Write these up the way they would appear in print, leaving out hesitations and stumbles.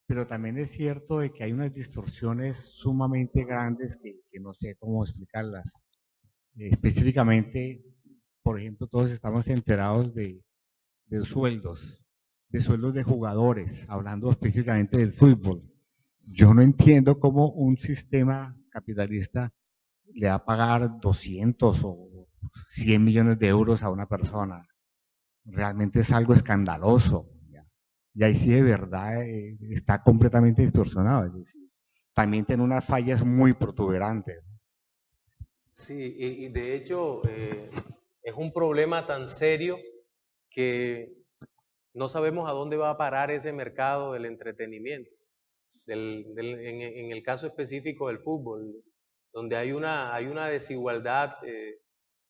pero también es cierto de que hay unas distorsiones sumamente grandes que no sé cómo explicarlas. Específicamente, por ejemplo, todos estamos enterados de de sueldos de jugadores, hablando específicamente del fútbol. Yo no entiendo cómo un sistema capitalista le va a pagar 200 o 100 millones de euros a una persona. Realmente es algo escandaloso. ¿Ya? Y ahí sí de verdad está completamente distorsionado. Es decir, también tiene unas fallas muy protuberantes. Sí, y de hecho es un problema tan serio que no sabemos a dónde va a parar ese mercado del entretenimiento, en el caso específico del fútbol, donde hay una desigualdad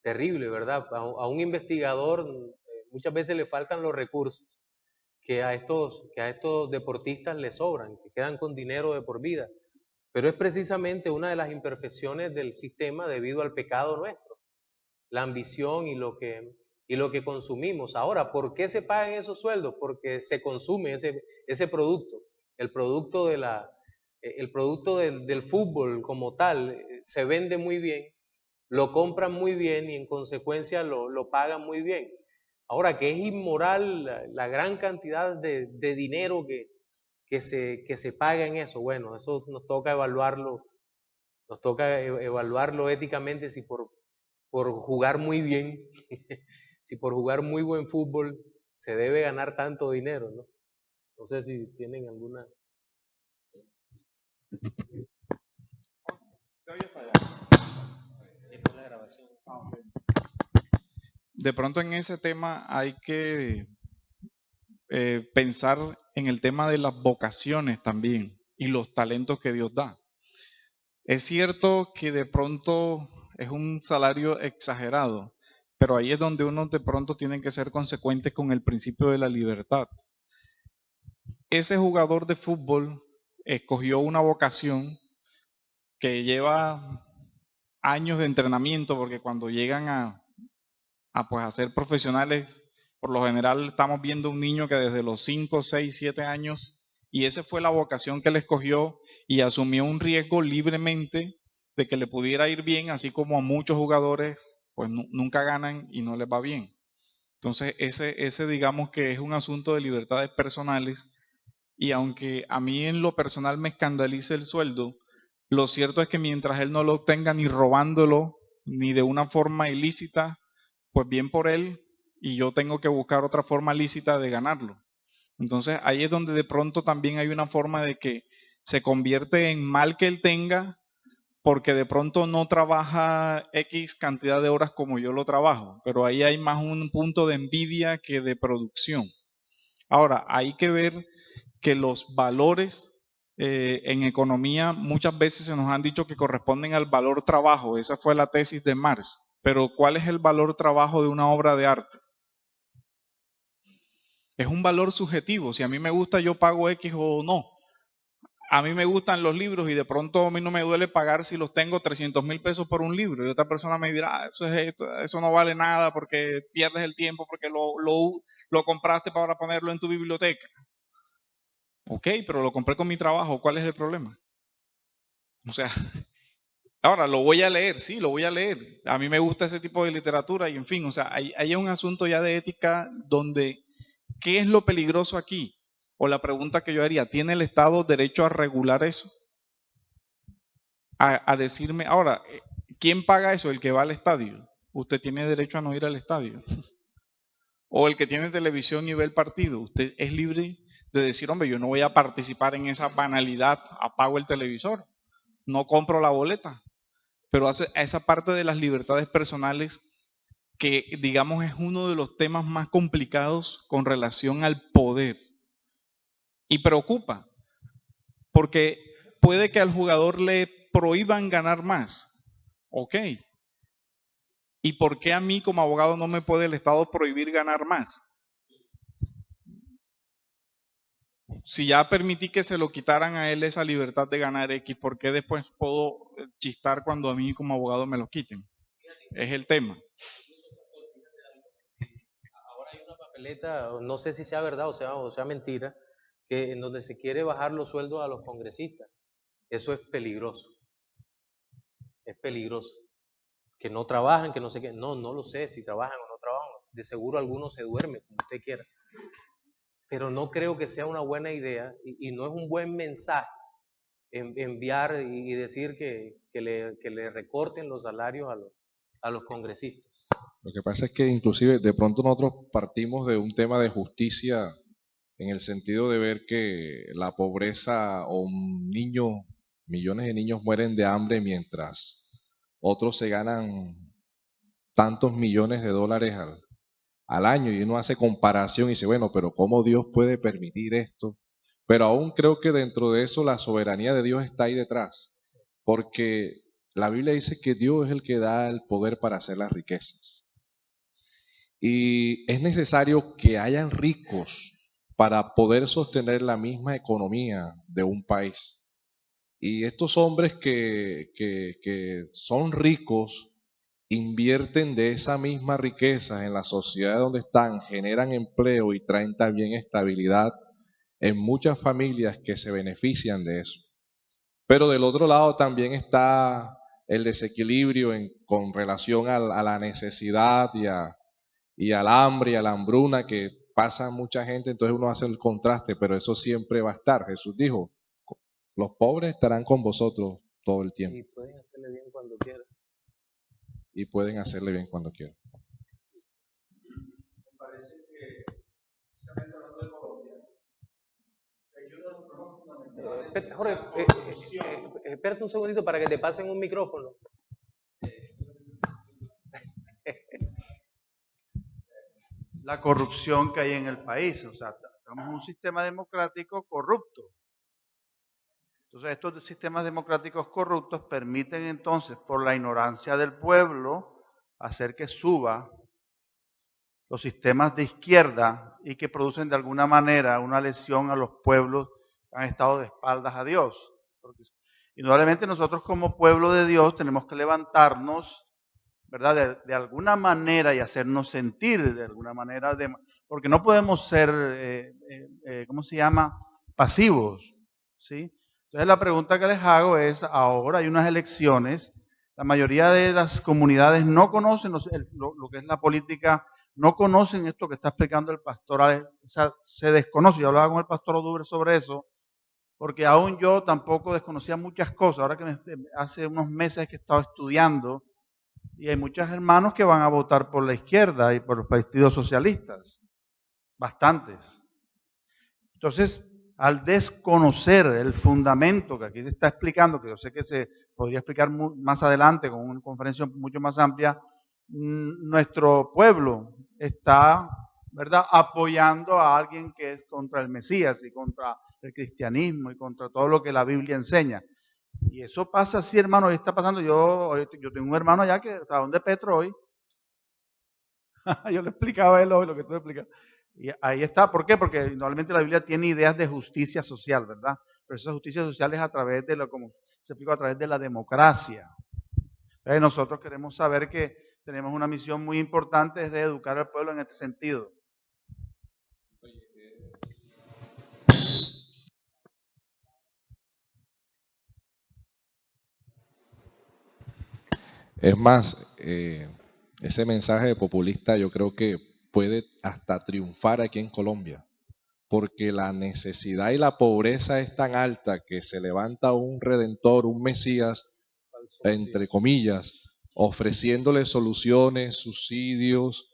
terrible, ¿verdad? A un investigador muchas veces le faltan los recursos que a estos deportistas les sobran, que quedan con dinero de por vida. Pero es precisamente una de las imperfecciones del sistema debido al pecado nuestro, la ambición y lo que consumimos. Ahora, ¿por qué se pagan esos sueldos? Porque se consume ese producto, el producto, el producto del fútbol como tal, se vende muy bien, lo compran muy bien y en consecuencia lo pagan muy bien. Ahora, que es inmoral la gran cantidad de dinero que se paga en eso, bueno, eso nos toca evaluarlo éticamente si por jugar muy bien, si por jugar muy buen fútbol se debe ganar tanto dinero, ¿no? No sé si tienen alguna... Esta es la grabación. De pronto en ese tema hay que pensar en el tema de las vocaciones también y los talentos que Dios da. Es cierto que de pronto es un salario exagerado, pero ahí es donde uno de pronto tiene que ser consecuente con el principio de la libertad. Ese jugador de fútbol escogió una vocación que lleva años de entrenamiento, porque cuando llegan pues a ser profesionales, por lo general estamos viendo un niño que desde los 5, 6, 7 años, y esa fue la vocación que él escogió y asumió un riesgo libremente de que le pudiera ir bien, así como a muchos jugadores pues nunca ganan y no les va bien. Entonces ese digamos que es un asunto de libertades personales, y aunque a mí en lo personal me escandalice el sueldo, lo cierto es que mientras él no lo obtenga ni robándolo, ni de una forma ilícita, pues bien por él, y yo tengo que buscar otra forma lícita de ganarlo. Entonces ahí es donde de pronto también hay una forma de que se convierte en mal que él tenga, porque de pronto no trabaja X cantidad de horas como yo lo trabajo, pero ahí hay más un punto de envidia que de producción. Ahora, hay que ver que los valores en economía muchas veces se nos han dicho que corresponden al valor trabajo. Esa fue la tesis de Marx. Pero ¿cuál es el valor trabajo de una obra de arte? Es un valor subjetivo. Si a mí me gusta, yo pago X o no. A mí me gustan los libros y de pronto a mí no me duele pagar si los tengo 300,000 pesos por un libro. Y otra persona me dirá, eso no vale nada porque pierdes el tiempo, porque lo compraste para ponerlo en tu biblioteca. Ok, pero lo compré con mi trabajo. ¿Cuál es el problema? O sea, ahora lo voy a leer, sí, lo voy a leer. A mí me gusta ese tipo de literatura y en fin, o sea, hay un asunto ya de ética donde, ¿qué es lo peligroso aquí? O la pregunta que yo haría, ¿tiene el Estado derecho a regular eso? A decirme, ahora, ¿quién paga eso? El que va al estadio. Usted tiene derecho a no ir al estadio. O el que tiene televisión y ve el partido. Usted es libre de decir, hombre, yo no voy a participar en esa banalidad, apago el televisor, no compro la boleta. Pero hace a esa parte de las libertades personales que digamos es uno de los temas más complicados con relación al poder y preocupa porque puede que al jugador le prohíban ganar más, ok, ¿y por qué a mí como abogado no me puede el Estado prohibir ganar más? Si ya permití que se lo quitaran a él esa libertad de ganar X, ¿por qué después puedo chistar cuando a mí como abogado me lo quiten? Es el tema. Ahora hay una papeleta, no sé si sea verdad o sea mentira, en donde se quiere bajar los sueldos a los congresistas. Eso es peligroso. Es peligroso. Que no trabajan, que no sé qué. No lo sé si trabajan o no trabajan. De seguro algunos se duermen, como usted quiera. Pero no creo que sea una buena idea y no es un buen mensaje enviar y decir que le recorten los salarios a los congresistas. Lo que pasa es que inclusive de pronto nosotros partimos de un tema de justicia en el sentido de ver que la pobreza o millones de niños mueren de hambre mientras otros se ganan tantos millones de dólares al año, y uno hace comparación y dice, bueno, pero ¿cómo Dios puede permitir esto? Pero aún creo que dentro de eso la soberanía de Dios está ahí detrás, porque la Biblia dice que Dios es el que da el poder para hacer las riquezas. Y es necesario que hayan ricos para poder sostener la misma economía de un país. Y estos hombres que son ricos invierten de esa misma riqueza en la sociedad donde están, generan empleo y traen también estabilidad en muchas familias que se benefician de eso. Pero del otro lado también está el desequilibrio con relación a la necesidad y al hambre y a la hambruna que pasa mucha gente, entonces uno hace el contraste, pero eso siempre va a estar. Jesús dijo, los pobres estarán con vosotros todo el tiempo. Y pueden hacerle bien cuando quieran. Y pueden hacerle bien cuando quieran. Me parece que, precisamente hablando de Colombia, hay uno de los problemas fundamentales. Jorge, espérate un segundito para que te pasen un micrófono. La corrupción que hay en el país, o sea, tenemos un sistema democrático corrupto. Entonces, estos sistemas democráticos corruptos permiten entonces, por la ignorancia del pueblo, hacer que suba los sistemas de izquierda y que producen de alguna manera una lesión a los pueblos que han estado de espaldas a Dios. Porque indudablemente nosotros como pueblo de Dios tenemos que levantarnos, ¿verdad? De alguna manera y hacernos sentir de alguna manera, porque no podemos ser, ¿cómo se llama? Pasivos, ¿sí? Entonces la pregunta que les hago es, ahora hay unas elecciones, la mayoría de las comunidades no conocen lo que es la política, no conocen esto que está explicando el pastor, o sea, se desconoce. Yo hablaba con el pastor Oduber sobre eso, porque aún yo tampoco desconocía muchas cosas. Ahora que hace unos meses que he estado estudiando, y hay muchos hermanos que van a votar por la izquierda y por los partidos socialistas, bastantes. Entonces, al desconocer el fundamento que aquí se está explicando, que yo sé que se podría explicar más adelante con una conferencia mucho más amplia, nuestro pueblo está, ¿verdad?, apoyando a alguien que es contra el Mesías y contra el cristianismo y contra todo lo que la Biblia enseña. Y eso pasa así, hermano, y está pasando. Yo tengo un hermano allá que está donde Petro hoy. Yo le explicaba a él hoy lo que tú explicas. Y ahí está. ¿Por qué? Porque normalmente la Biblia tiene ideas de justicia social, ¿verdad? Pero esa justicia social es a través de como se explica, a través de la democracia. Nosotros queremos saber que tenemos una misión muy importante, es de educar al pueblo en este sentido. Es más, ese mensaje de populista yo creo que puede hasta triunfar aquí en Colombia, porque la necesidad y la pobreza es tan alta que se levanta un redentor, un Mesías, entre comillas, ofreciéndole soluciones, subsidios,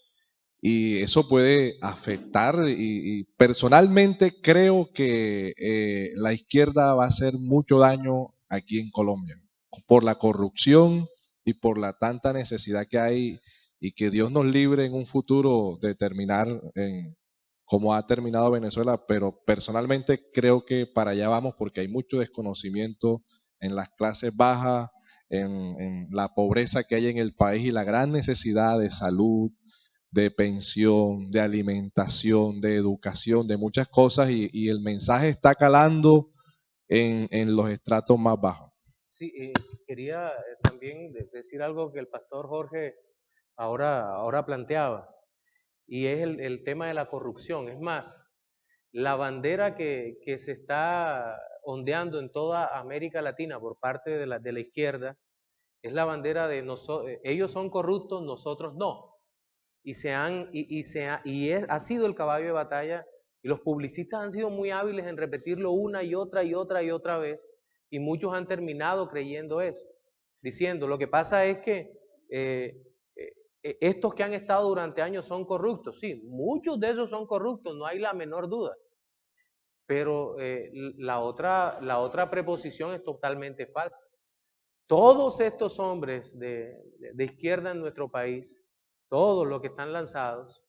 y eso puede afectar, y personalmente creo que la izquierda va a hacer mucho daño aquí en Colombia, por la corrupción y por la tanta necesidad que hay, y que Dios nos libre en un futuro de terminar como ha terminado Venezuela, pero personalmente creo que para allá vamos porque hay mucho desconocimiento en las clases bajas, en la pobreza que hay en el país y la gran necesidad de salud, de pensión, de alimentación, de educación, de muchas cosas, y el mensaje está calando en los estratos más bajos. Sí, quería también decir algo que el pastor Jorge ahora planteaba, y es el tema de la corrupción. Es más, la bandera que se está ondeando en toda América Latina por parte de la izquierda es la bandera de ellos son corruptos, nosotros no. Ha sido el caballo de batalla, y los publicistas han sido muy hábiles en repetirlo una y otra y otra y otra vez, y muchos han terminado creyendo eso, diciendo, lo que pasa es que estos que han estado durante años son corruptos. Sí, muchos de esos son corruptos, no hay la menor duda. Pero la otra preposición es totalmente falsa. Todos estos hombres de izquierda en nuestro país, todos los que están lanzados,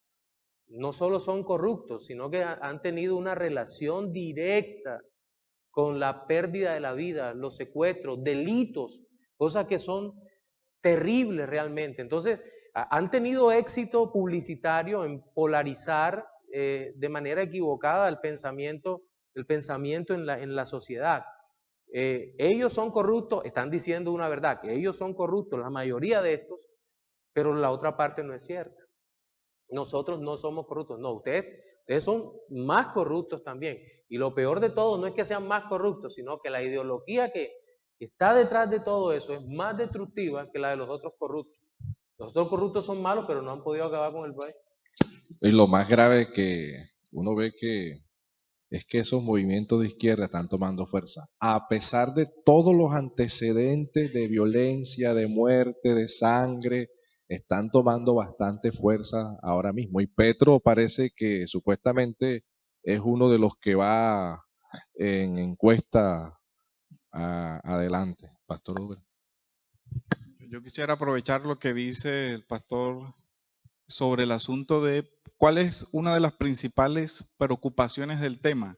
no solo son corruptos, sino que han tenido una relación directa con la pérdida de la vida, los secuestros, delitos, cosas que son terribles realmente. Entonces, han tenido éxito publicitario en polarizar de manera equivocada el pensamiento en la sociedad. Ellos son corruptos, están diciendo una verdad, que ellos son corruptos, la mayoría de estos, pero la otra parte no es cierta. Nosotros no somos corruptos, no, ustedes son más corruptos también. Y lo peor de todo no es que sean más corruptos, sino que la ideología que está detrás de todo eso es más destructiva que la de los otros corruptos. Los otros corruptos son malos, pero no han podido acabar con el país. Y lo más grave que uno ve es que esos movimientos de izquierda están tomando fuerza. A pesar de todos los antecedentes de violencia, de muerte, de sangre, están tomando bastante fuerza ahora mismo. Y Petro parece que supuestamente es uno de los que va en encuesta adelante. Pastor Uber. Yo quisiera aprovechar lo que dice el pastor sobre el asunto de cuál es una de las principales preocupaciones del tema.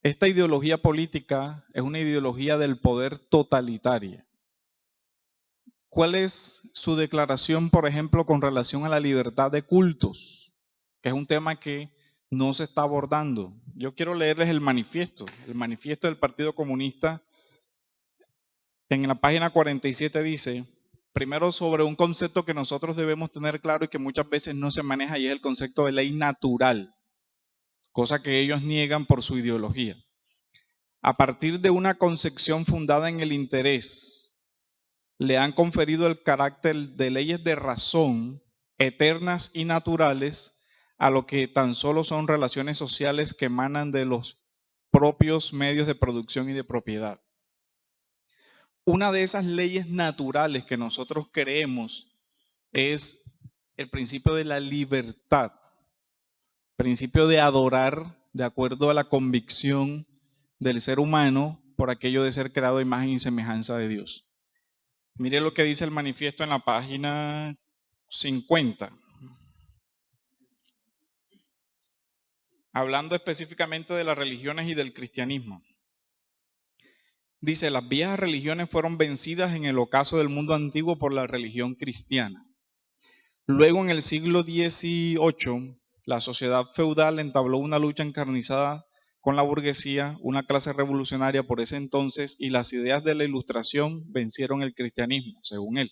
Esta ideología política es una ideología del poder totalitaria. ¿Cuál es su declaración, por ejemplo, con relación a la libertad de cultos? Que es un tema que no se está abordando. Yo quiero leerles el manifiesto del Partido Comunista. En la página 47 dice, primero sobre un concepto que nosotros debemos tener claro y que muchas veces no se maneja, y es el concepto de ley natural, cosa que ellos niegan por su ideología. A partir de una concepción fundada en el interés, le han conferido el carácter de leyes de razón, eternas y naturales, a lo que tan solo son relaciones sociales que emanan de los propios medios de producción y de propiedad. Una de esas leyes naturales que nosotros creemos es el principio de la libertad, principio de adorar de acuerdo a la convicción del ser humano por aquello de ser creado a imagen y semejanza de Dios. Mire lo que dice el manifiesto en la página 50. Hablando específicamente de las religiones y del cristianismo. Dice, las viejas religiones fueron vencidas en el ocaso del mundo antiguo por la religión cristiana. Luego, en el siglo XVIII, la sociedad feudal entabló una lucha encarnizada con la burguesía, una clase revolucionaria por ese entonces, y las ideas de la Ilustración vencieron el cristianismo, según él.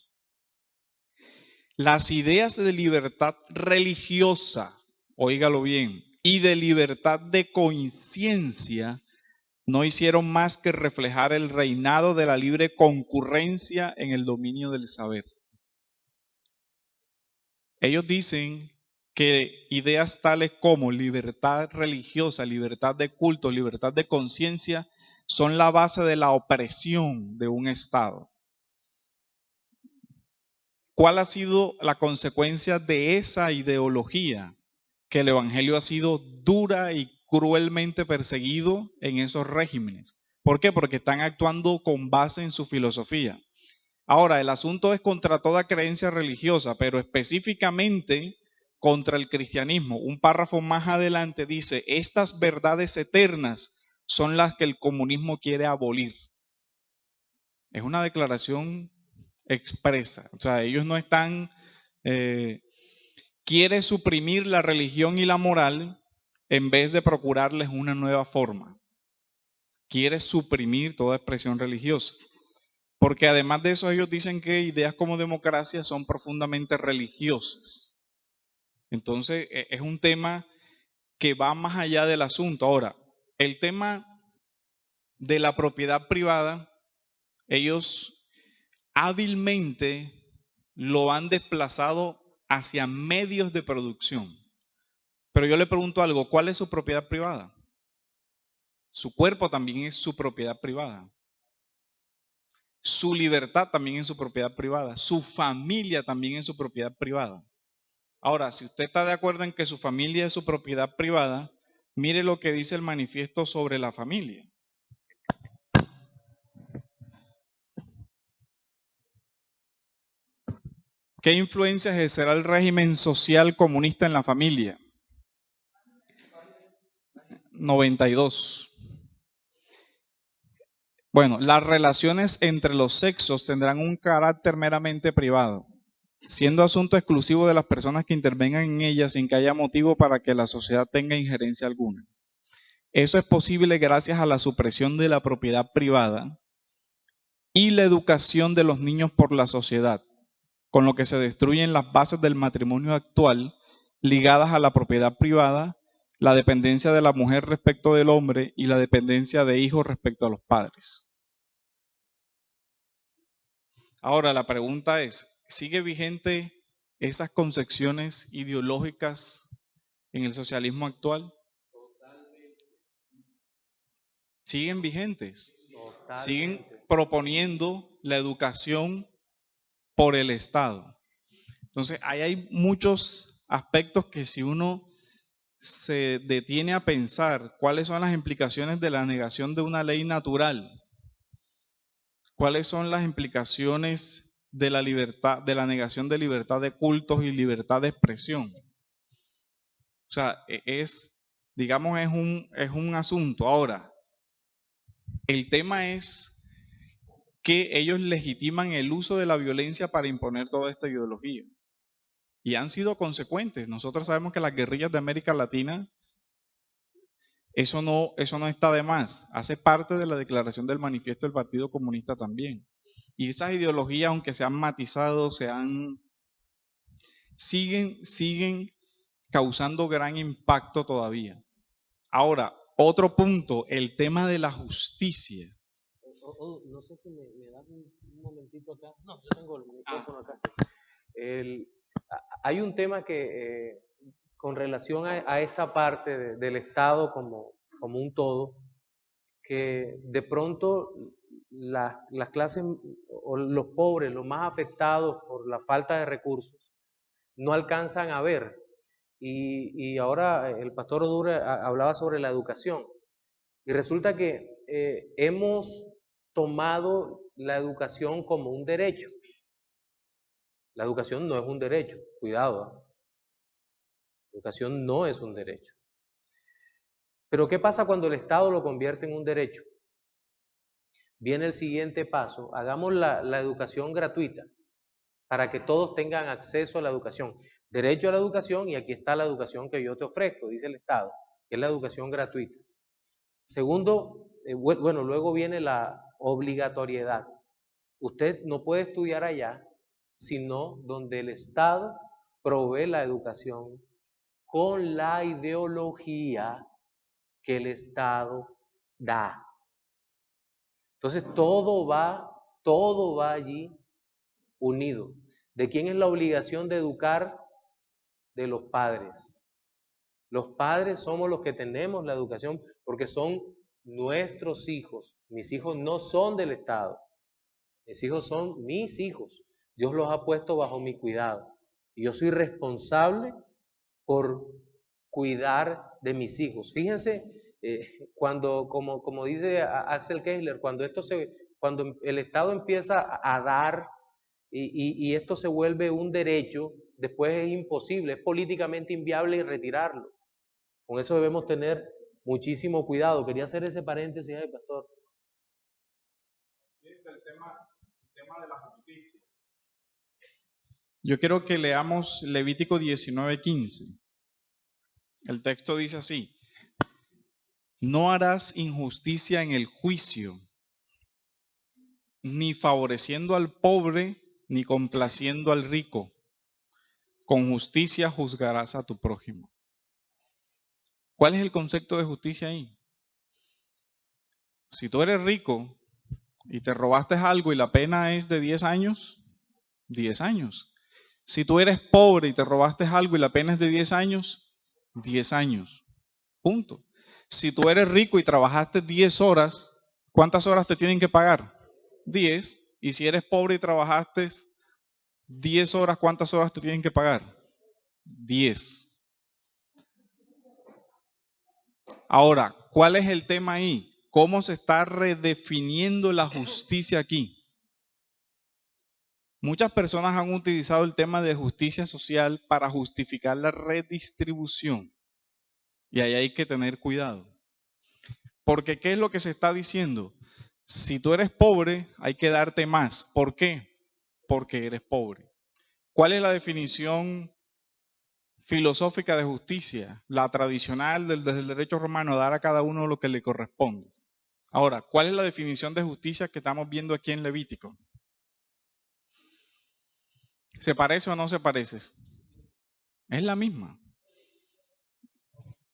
Las ideas de libertad religiosa, óigalo bien, y de libertad de conciencia no hicieron más que reflejar el reinado de la libre concurrencia en el dominio del saber. Ellos dicen que ideas tales como libertad religiosa, libertad de culto, libertad de conciencia son la base de la opresión de un Estado. ¿Cuál ha sido la consecuencia de esa ideología? Que el Evangelio ha sido dura y cruelmente perseguido en esos regímenes. ¿Por qué? Porque están actuando con base en su filosofía. Ahora, el asunto es contra toda creencia religiosa, pero específicamente contra el cristianismo. Un párrafo más adelante dice, estas verdades eternas son las que el comunismo quiere abolir. Es una declaración expresa. O sea, ellos no están... quiere suprimir la religión y la moral en vez de procurarles una nueva forma. Quiere suprimir toda expresión religiosa. Porque además de eso ellos dicen que ideas como democracia son profundamente religiosas. Entonces es un tema que va más allá del asunto. Ahora, el tema de la propiedad privada, ellos hábilmente lo han desplazado hacia medios de producción. Pero yo le pregunto algo, ¿cuál es su propiedad privada? Su cuerpo también es su propiedad privada. Su libertad también es su propiedad privada. Su familia también es su propiedad privada. Ahora, si usted está de acuerdo en que su familia es su propiedad privada, mire lo que dice el manifiesto sobre la familia. ¿Qué influencia ejercerá el régimen social comunista en la familia? 92. Bueno, las relaciones entre los sexos tendrán un carácter meramente privado, siendo asunto exclusivo de las personas que intervengan en ellas sin que haya motivo para que la sociedad tenga injerencia alguna. Eso es posible gracias a la supresión de la propiedad privada y la educación de los niños por la sociedad, con lo que se destruyen las bases del matrimonio actual ligadas a la propiedad privada, la dependencia de la mujer respecto del hombre y la dependencia de hijos respecto a los padres. Ahora la pregunta es, ¿sigue vigente esas concepciones ideológicas en el socialismo actual? ¿Siguen vigentes? Totalmente. ¿Siguen proponiendo la educación por el Estado? Entonces, ahí hay muchos aspectos que si uno se detiene a pensar cuáles son las implicaciones de la negación de una ley natural, cuáles son las implicaciones de la libertad, de la negación de libertad de cultos y libertad de expresión. O sea, digamos, es un asunto. Ahora, el tema es que ellos legitiman el uso de la violencia para imponer toda esta ideología. Y han sido consecuentes. Nosotros sabemos que las guerrillas de América Latina, eso no está de más. Hace parte de la declaración del manifiesto del Partido Comunista también. Y esas ideologías, aunque se han matizado, siguen causando gran impacto todavía. Ahora, otro punto, el tema de la justicia. No sé si me das un momentito acá. No, yo tengo el micrófono acá. Hay un tema que, con relación a esta parte del Estado como un todo, que de pronto las clases o los pobres, los más afectados por la falta de recursos, no alcanzan a ver. Y ahora el pastor Odure hablaba sobre la educación. Y resulta que hemos tomado la educación como un derecho. La educación no es un derecho, cuidado. La educación no es un derecho. Pero ¿qué pasa cuando el Estado lo convierte en un derecho? Viene el siguiente paso, hagamos la educación gratuita para que todos tengan acceso a la educación. Derecho a la educación, y aquí está la educación que yo te ofrezco, dice el Estado, que es la educación gratuita. Segundo, bueno, luego viene la obligatoriedad. Usted no puede estudiar allá, sino donde el Estado provee la educación con la ideología que el Estado da. Entonces todo va allí unido. ¿De quién es la obligación de educar? De los padres. Los padres somos los que tenemos la educación porque son nuestros hijos. Mis hijos no son del Estado. Mis hijos son mis hijos. Dios los ha puesto bajo mi cuidado. Y yo soy responsable por cuidar de mis hijos. Fíjense, cuando, como dice Axel Kessler, cuando el Estado empieza a dar y esto se vuelve un derecho, después es imposible, es políticamente inviable retirarlo. Con eso debemos tener muchísimo cuidado. Quería hacer ese paréntesis ahí, pastor. Es el tema de la justicia. Yo quiero que leamos Levítico 19:15. El texto dice así: no harás injusticia en el juicio, ni favoreciendo al pobre, ni complaciendo al rico. Con justicia juzgarás a tu prójimo. ¿Cuál es el concepto de justicia ahí? Si tú eres rico y te robaste algo y la pena es de 10 años, 10 años. Si tú eres pobre y te robaste algo y la pena es de 10 años, 10 años. Punto. Si tú eres rico y trabajaste 10 horas, ¿cuántas horas te tienen que pagar? 10. Y si eres pobre y trabajaste 10 horas, ¿cuántas horas te tienen que pagar? 10. Ahora, ¿cuál es el tema ahí? ¿Cómo se está redefiniendo la justicia aquí? Muchas personas han utilizado el tema de justicia social para justificar la redistribución. Y ahí hay que tener cuidado. Porque ¿qué es lo que se está diciendo? Si tú eres pobre, hay que darte más. ¿Por qué? Porque eres pobre. ¿Cuál es la definición filosófica de justicia? La tradicional desde el derecho romano, dar a cada uno lo que le corresponde. Ahora, ¿cuál es la definición de justicia que estamos viendo aquí en Levítico? ¿Se parece o no se parece? Es la misma.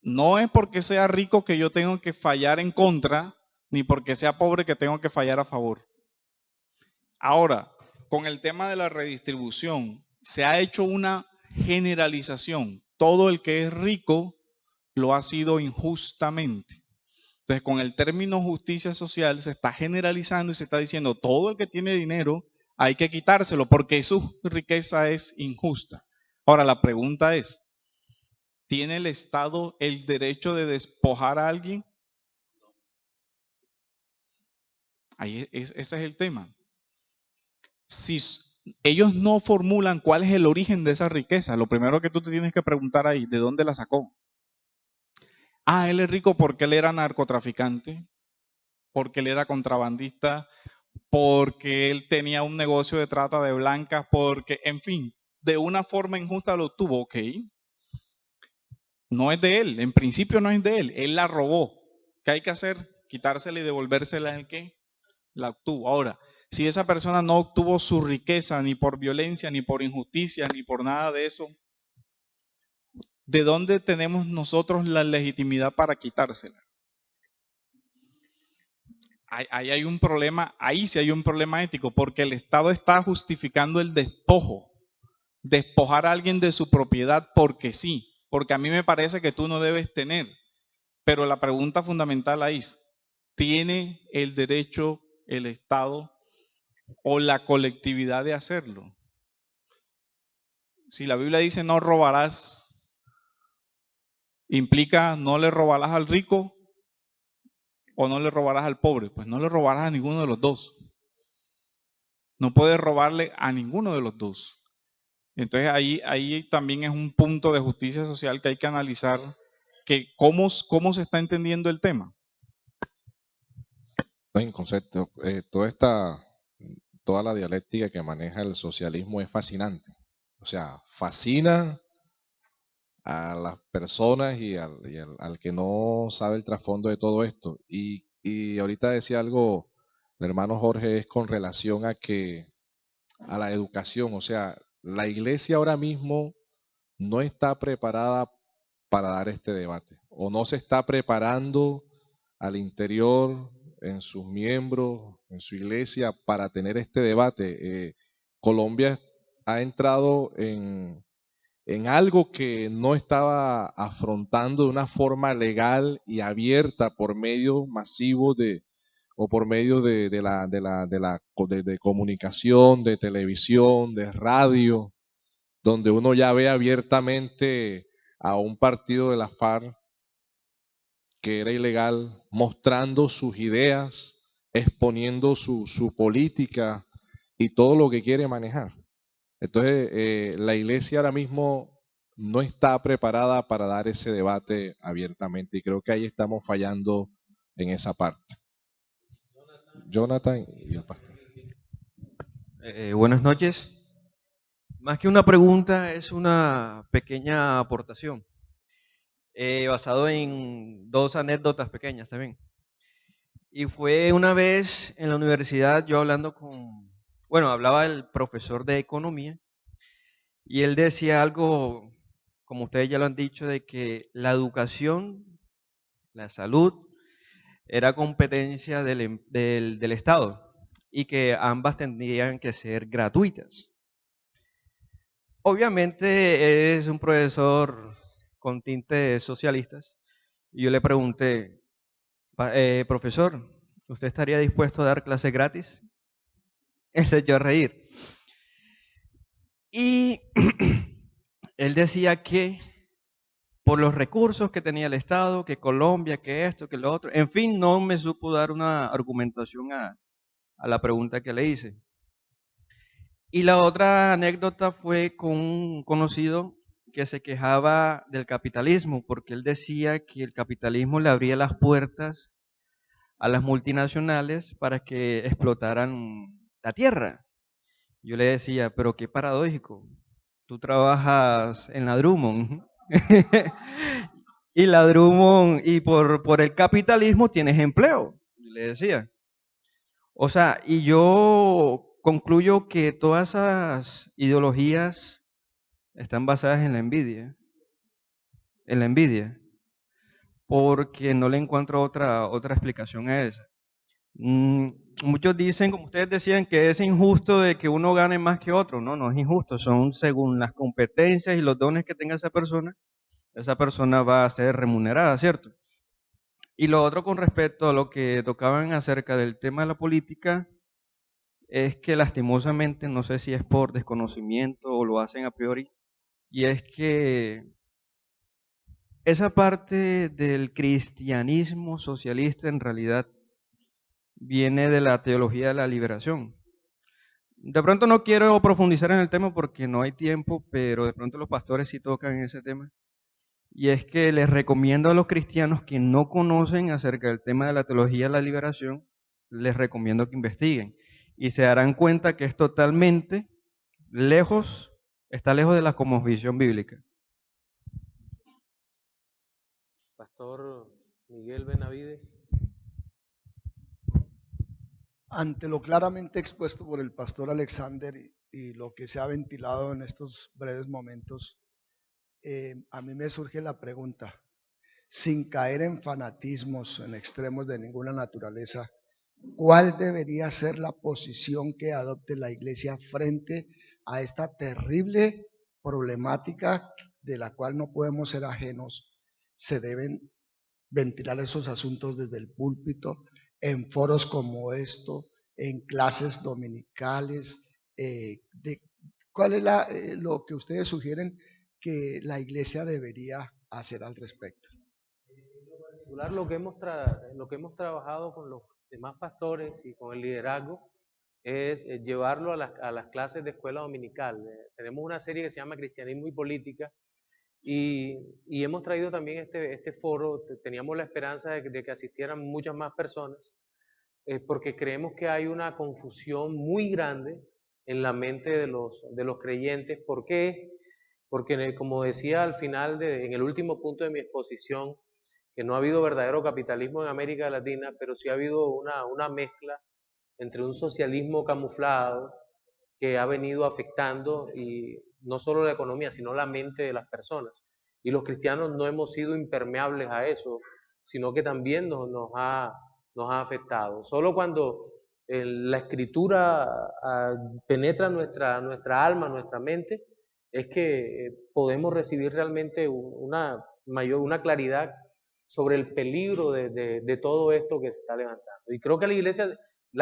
No es porque sea rico que yo tengo que fallar en contra, ni porque sea pobre que tengo que fallar a favor. Ahora, con el tema de la redistribución, se ha hecho una generalización. Todo el que es rico lo ha sido injustamente. Entonces, con el término justicia social se está generalizando y se está diciendo todo el que tiene dinero hay que quitárselo porque su riqueza es injusta. Ahora, la pregunta es, ¿tiene el Estado el derecho de despojar a alguien? Ahí ese es el tema. Si ellos no formulan cuál es el origen de esa riqueza, lo primero que tú te tienes que preguntar ahí, ¿de dónde la sacó? Ah, él es rico porque él era narcotraficante, porque él era contrabandista, porque él tenía un negocio de trata de blancas, porque, en fin, de una forma injusta lo obtuvo, ok. No es de él, en principio no es de él la robó. ¿Qué hay que hacer? Quitársela y devolvérsela al que la obtuvo. Ahora, si esa persona no obtuvo su riqueza ni por violencia, ni por injusticia, ni por nada de eso, ¿de dónde tenemos nosotros la legitimidad para quitársela? Ahí hay un problema, ahí sí hay un problema ético, porque el Estado está justificando el despojo, despojar a alguien de su propiedad porque sí, porque a mí me parece que tú no debes tener. Pero la pregunta fundamental ahí es, ¿tiene el derecho el Estado o la colectividad de hacerlo? Si la Biblia dice no robarás, ¿implica no le robarás al rico o no le robarás al pobre? Pues no le robarás a ninguno de los dos. No puedes robarle a ninguno de los dos. Entonces ahí también es un punto de justicia social que hay que analizar, que cómo se está entendiendo el tema. En concepto, toda la dialéctica que maneja el socialismo es fascinante. O sea, fascina a las personas y al que no sabe el trasfondo de todo esto. Y ahorita decía algo el hermano Jorge, es con relación a la educación. O sea, la iglesia ahora mismo no está preparada para dar este debate, o no se está preparando al interior, en sus miembros, en su iglesia, para tener este debate. Colombia ha entrado en algo que no estaba afrontando de una forma legal y abierta por medio masivo o por medio de comunicación, de televisión, de radio, donde uno ya ve abiertamente a un partido de la FARC que era ilegal, mostrando sus ideas, exponiendo su política y todo lo que quiere manejar. Entonces, la iglesia ahora mismo no está preparada para dar ese debate abiertamente y creo que ahí estamos fallando en esa parte. Jonathan y el pastor. Buenas noches. Más que una pregunta, es una pequeña aportación, basado en dos anécdotas pequeñas también. Y fue una vez en la universidad, yo hablando hablaba el profesor de economía, y él decía algo, como ustedes ya lo han dicho, de que la educación la salud era competencia del Estado y que ambas tendrían que ser gratuitas. Obviamente es un profesor con tintes socialistas y yo le pregunté, profesor, ¿usted estaría dispuesto a dar clases gratis? Él se echó a reír. Y él decía que por los recursos que tenía el Estado, que Colombia, que esto, que lo otro, en fin, no me supo dar una argumentación a la pregunta que le hice. Y la otra anécdota fue con un conocido que se quejaba del capitalismo, porque él decía que el capitalismo le abría las puertas a las multinacionales para que explotaran la tierra. Yo le decía, pero qué paradójico, tú trabajas en la Drummond y la Drummond, y por el capitalismo tienes empleo, yo le decía. O sea, y yo concluyo que todas esas ideologías están basadas en la envidia, porque no le encuentro otra explicación a eso. Muchos dicen, como ustedes decían, que es injusto de que uno gane más que otro. No, no es injusto, son según las competencias y los dones que tenga esa persona va a ser remunerada, ¿cierto? Y lo otro con respecto a lo que tocaban acerca del tema de la política, es que lastimosamente, no sé si es por desconocimiento o lo hacen a priori, y es que esa parte del cristianismo socialista en realidad viene de la teología de la liberación. De pronto no quiero profundizar en el tema porque no hay tiempo, pero de pronto los pastores sí tocan ese tema. Y es que les recomiendo a los cristianos que no conocen acerca del tema de la teología de la liberación, les recomiendo que investiguen. Y se darán cuenta que es totalmente está lejos de la cosmovisión bíblica. Pastor Miguel Benavides. Ante lo claramente expuesto por el pastor Alexander y lo que se ha ventilado en estos breves momentos, a mí me surge la pregunta, sin caer en fanatismos, en extremos de ninguna naturaleza, ¿cuál debería ser la posición que adopte la Iglesia frente a esta terrible problemática de la cual no podemos ser ajenos? Se deben ventilar esos asuntos desde el púlpito, en foros como esto, en clases dominicales. ¿Cuál es lo que ustedes sugieren que la Iglesia debería hacer al respecto? En particular, lo que hemos trabajado con los demás pastores y con el liderazgo es llevarlo a las clases de escuela dominical. Tenemos una serie que se llama Cristianismo y Política, y hemos traído también este foro. Teníamos la esperanza de que asistieran muchas más personas, porque creemos que hay una confusión muy grande en la mente de los creyentes. ¿Por qué? Porque, como decía al final, en el último punto de mi exposición, que no ha habido verdadero capitalismo en América Latina, pero sí ha habido una mezcla entre un socialismo camuflado que ha venido afectando y no solo la economía, sino la mente de las personas. Y los cristianos no hemos sido impermeables a eso, sino que también nos ha afectado. Solo cuando la escritura penetra nuestra alma, nuestra mente, es que podemos recibir realmente una claridad sobre el peligro de todo esto que se está levantando. Y creo que la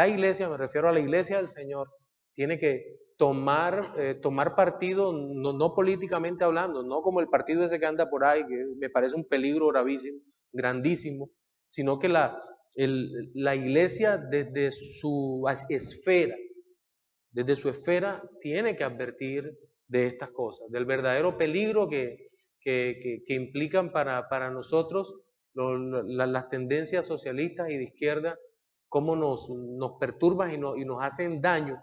iglesia, me refiero a la iglesia del Señor, tiene que tomar partido, no políticamente hablando, no como el partido ese que anda por ahí, que me parece un peligro gravísimo, grandísimo, sino que la iglesia desde su esfera tiene que advertir de estas cosas, del verdadero peligro que implican para nosotros las tendencias socialistas y de izquierda, cómo nos perturban y nos hacen daño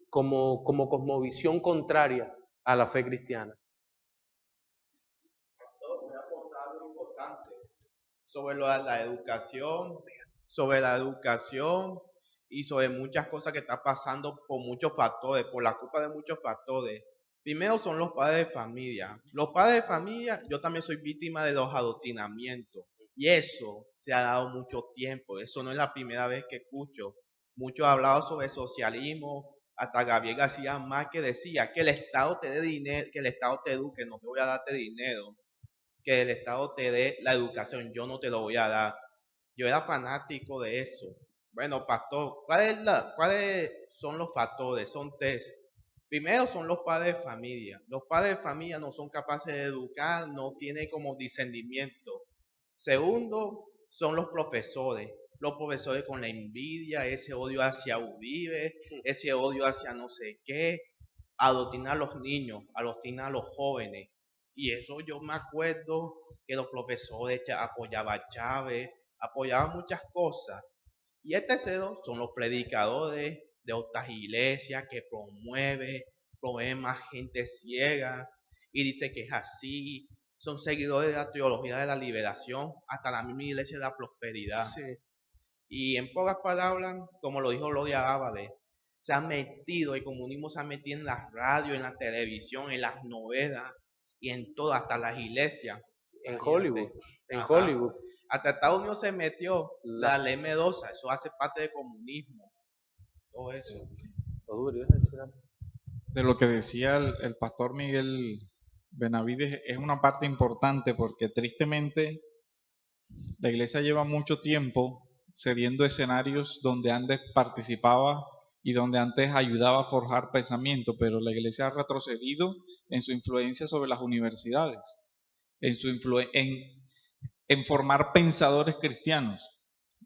como cosmovisión contraria a la fe cristiana. Voy a aportar algo importante sobre la educación y sobre muchas cosas que están pasando por muchos factores, por la culpa de muchos factores. Primero son los padres de familia. Los padres de familia, yo también soy víctima de los adoctrinamientos. Y eso se ha dado mucho tiempo. Eso no es la primera vez que escucho. Muchos han hablado sobre socialismo. Hasta Gabriel García Márquez decía que el Estado te dé dinero, que el Estado te eduque, no te voy a darte dinero. Que el Estado te dé la educación, yo no te lo voy a dar. Yo era fanático de eso. Bueno, pastor, ¿cuáles son los factores? Son tres. Primero son los padres de familia. Los padres de familia no son capaces de educar, no tienen como discernimiento. Segundo, son los profesores. Los profesores con la envidia, ese odio hacia Uribe, ese odio hacia no sé qué, adoctrinar a los niños, adoctrinar a los jóvenes. Y eso yo me acuerdo que los profesores apoyaban a Chávez, apoyaban muchas cosas. Y el tercero son los predicadores de otras iglesias que promueven más gente ciega y dice que es así. Son seguidores de la teología de la liberación, hasta la misma iglesia de la prosperidad. Sí. Y en pocas palabras, como lo dijo Gloria Álvarez, se ha metido, el comunismo se ha metido en la radio, en la televisión, en las novelas y en todas, hasta las iglesias. En Hollywood. En Ajá. Hollywood. Hasta Estados Unidos se metió la ley Medoza, eso hace parte del comunismo. Todo eso. De lo que decía el pastor Miguel Benavides, es una parte importante porque tristemente la iglesia lleva mucho tiempo cediendo escenarios donde antes participaba y donde antes ayudaba a forjar pensamiento, pero la iglesia ha retrocedido en su influencia sobre las universidades, en formar pensadores cristianos.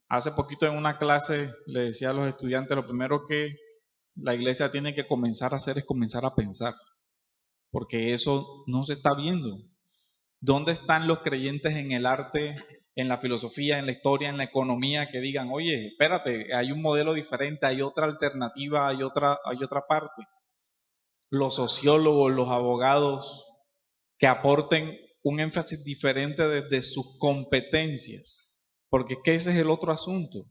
Hace poquito en una clase le decía a los estudiantes, lo primero que la iglesia tiene que comenzar a hacer es comenzar a pensar, porque eso no se está viendo. ¿Dónde están los creyentes en el arte, en la filosofía, en la historia, en la economía, que digan, oye, espérate, hay un modelo diferente, hay otra alternativa, hay otra parte? Los sociólogos, los abogados, que aporten un énfasis diferente desde sus competencias, porque es que ese es el otro asunto.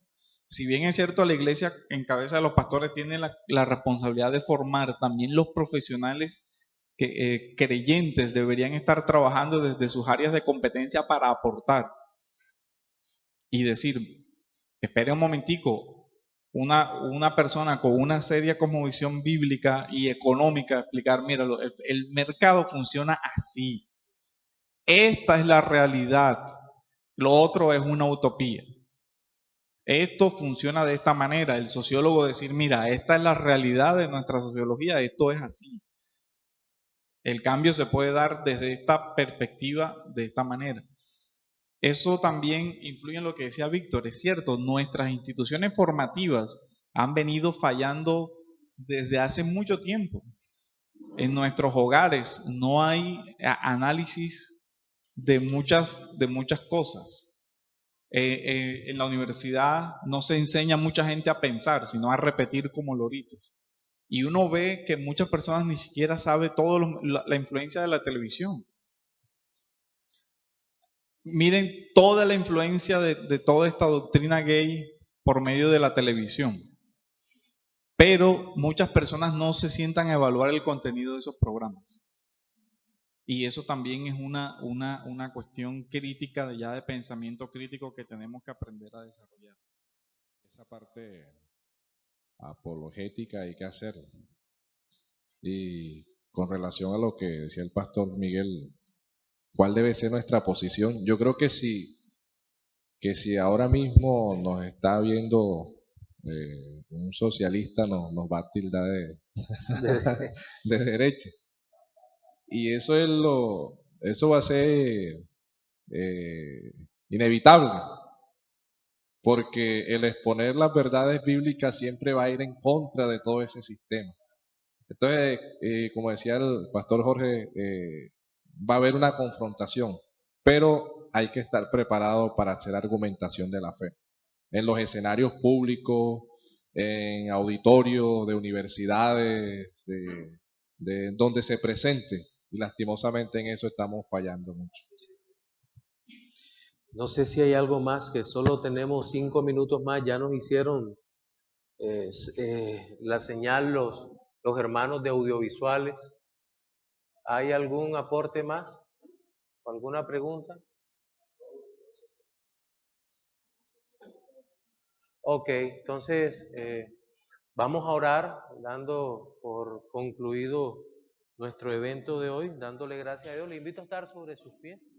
Si bien es cierto, la iglesia en cabeza de los pastores tiene la responsabilidad de formar, también los profesionales creyentes deberían estar trabajando desde sus áreas de competencia para aportar y decir, espere un momentico, una persona con una seria cosmovisión bíblica y económica, explicar, mira, el mercado funciona así. Esta es la realidad. Lo otro es una utopía. Esto funciona de esta manera. El sociólogo decir, mira, esta es la realidad de nuestra sociología, esto es así. El cambio se puede dar desde esta perspectiva, de esta manera. Eso también influye en lo que decía Víctor. Es cierto, nuestras instituciones formativas han venido fallando desde hace mucho tiempo. En nuestros hogares no hay análisis de muchas cosas. En la universidad no se enseña a mucha gente a pensar, sino a repetir como loritos. Y uno ve que muchas personas ni siquiera saben la influencia de la televisión. Miren toda la influencia de toda esta doctrina gay por medio de la televisión. Pero muchas personas no se sientan a evaluar el contenido de esos programas. Y eso también es una cuestión crítica, de pensamiento crítico que tenemos que aprender a desarrollar. Esa parte apologética hay que hacerla. Y con relación a lo que decía el pastor Miguel, ¿cuál debe ser nuestra posición? Yo creo que si ahora mismo nos está viendo un socialista, nos va a tildar de derecha. Y eso va a ser inevitable, porque el exponer las verdades bíblicas siempre va a ir en contra de todo ese sistema. Entonces, como decía el pastor Jorge, va a haber una confrontación, pero hay que estar preparado para hacer argumentación de la fe. En los escenarios públicos, en auditorios de universidades, de donde se presente. Y lastimosamente en eso estamos fallando mucho. No sé si hay algo más, que solo tenemos 5 minutos más. Ya nos hicieron la señal los hermanos de audiovisuales. ¿Hay algún aporte más? ¿Alguna pregunta? Ok, entonces vamos a orar dando por concluido nuestro evento de hoy, dándole gracias a Dios. Le invito a estar sobre sus pies.